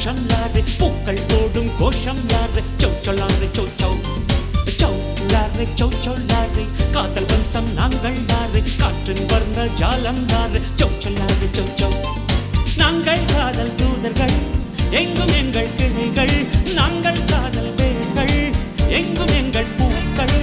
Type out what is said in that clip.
ரோஷம் யாரு பூக்கள் போடும் கோஷம் யாரு சௌச்சொல்லாரு சௌச்சௌ சௌலாரு சௌச்சொல்லாரு காதல் வம்சம் நாங்கள் யாரு காற்றின் வர்ண ஜாலம் யாரு சௌச்சொல்லாரு சௌச்சௌ நாங்கள் காதல் தூதர்கள் எங்கும் எங்கள் கிளைகள் நாங்கள் காதல் வேர்கள் எங்கும் எங்கள் பூக்கள்